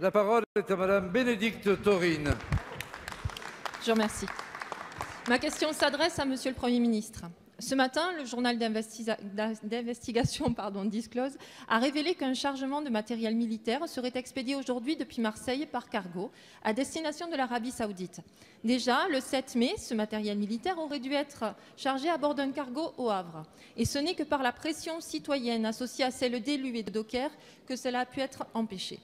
La parole est à Madame Bénédicte Taurine. Je vous remercie. Ma question s'adresse à Monsieur le Premier ministre. Ce matin, le journal d'investigation Disclose a révélé qu'un chargement de matériel militaire serait expédié aujourd'hui depuis Marseille par cargo à destination de l'Arabie Saoudite. Déjà, le 7 mai, ce matériel militaire aurait dû être chargé à bord d'un cargo au Havre. Et ce n'est que par la pression citoyenne associée à celle d'élus et de dockers que cela a pu être empêché.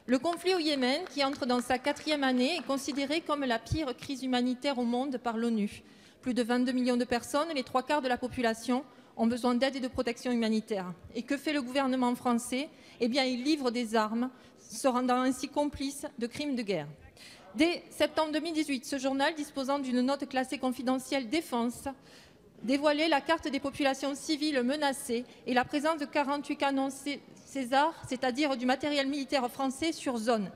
Le conflit au Yémen, qui entre dans sa 4e année, est considéré comme la pire crise humanitaire au monde par l'ONU. Plus de 22 millions de personnes, les 3/4 de la population, ont besoin d'aide et de protection humanitaire. Et que fait le gouvernement français? Eh bien, il livre des armes, se rendant ainsi complice de crimes de guerre. Dès septembre 2018, ce journal, disposant d'une note classée confidentielle défense, dévoilait la carte des populations civiles menacées et la présence de 48 canons César, c'est-à-dire du matériel militaire français sur zone.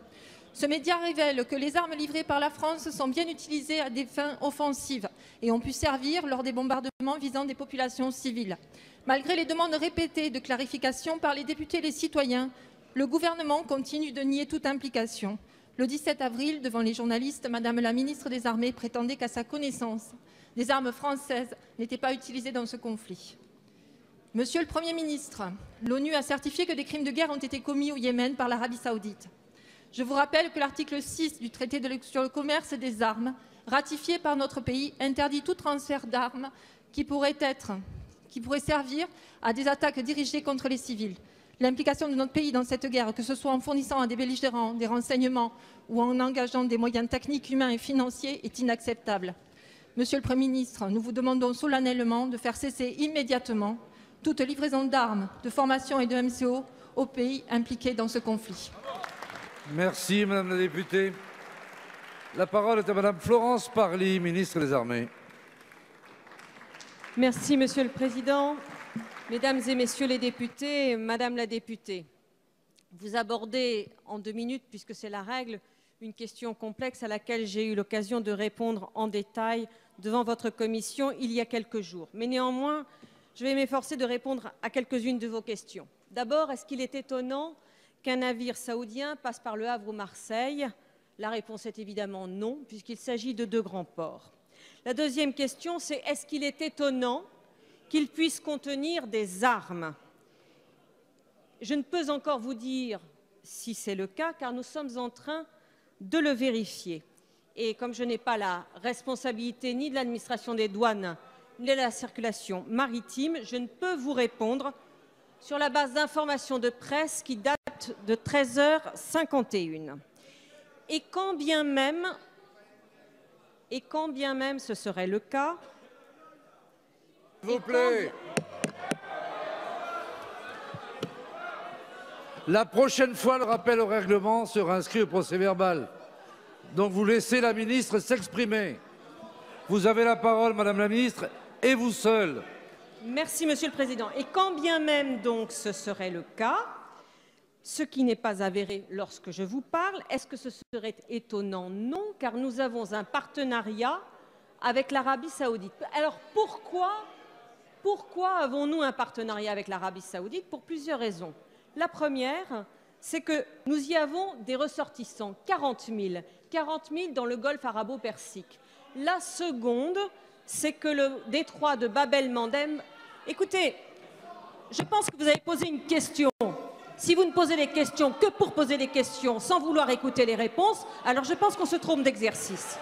Ce média révèle que les armes livrées par la France sont bien utilisées à des fins offensives et ont pu servir lors des bombardements visant des populations civiles. Malgré les demandes répétées de clarification par les députés et les citoyens, le gouvernement continue de nier toute implication. Le 17 avril, devant les journalistes, Madame la ministre des Armées prétendait qu'à sa connaissance, des armes françaises n'étaient pas utilisées dans ce conflit. Monsieur le Premier ministre, l'ONU a certifié que des crimes de guerre ont été commis au Yémen par l'Arabie Saoudite. Je vous rappelle que l'article 6 du traité sur le commerce des armes, ratifié par notre pays, interdit tout transfert d'armes qui pourrait servir à des attaques dirigées contre les civils. L'implication de notre pays dans cette guerre, que ce soit en fournissant à des belligérants des renseignements ou en engageant des moyens techniques, humains et financiers, est inacceptable. Monsieur le Premier ministre, nous vous demandons solennellement de faire cesser immédiatement toute livraison d'armes, de formation et de MCO aux pays impliqués dans ce conflit. Merci, Madame la députée. La parole est à Madame Florence Parly, ministre des Armées. Merci, Monsieur le Président. Mesdames et Messieurs les députés, Madame la députée, vous abordez en 2 minutes, puisque c'est la règle, une question complexe à laquelle j'ai eu l'occasion de répondre en détail devant votre commission il y a quelques jours. Mais néanmoins, je vais m'efforcer de répondre à quelques-unes de vos questions. D'abord, est-ce qu'il est étonnant qu'un navire saoudien passe par Le Havre ou Marseille? La réponse est évidemment non, puisqu'il s'agit de 2 grands ports. La deuxième question, c'est est-ce qu'il est étonnant qu'il puisse contenir des armes? Je ne peux encore vous dire si c'est le cas, car nous sommes en train de le vérifier. Et comme je n'ai pas la responsabilité ni de l'administration des douanes, ni de la circulation maritime, je ne peux vous répondre sur la base d'informations de presse qui datent de 13h51. Et quand bien même ce serait le cas, S'il vous plaît. La prochaine fois, le rappel au règlement sera inscrit au procès-verbal. Donc vous laissez la ministre s'exprimer. Vous avez la parole, Madame la ministre, et vous seule. Merci, Monsieur le Président. Et quand bien même donc ce serait le cas, ce qui n'est pas avéré lorsque je vous parle, est-ce que ce serait étonnant? Non, car nous avons un partenariat avec l'Arabie Saoudite. Alors pourquoi avons-nous un partenariat avec l'Arabie Saoudite? Pour plusieurs raisons. La première, c'est que nous y avons des ressortissants, 40 000 dans le golfe arabo-persique. La seconde, c'est que le détroit de Bab el-Mandeb... Écoutez, je pense que vous avez posé une question. Si vous ne posez des questions que pour poser des questions sans vouloir écouter les réponses, alors je pense qu'on se trompe d'exercice.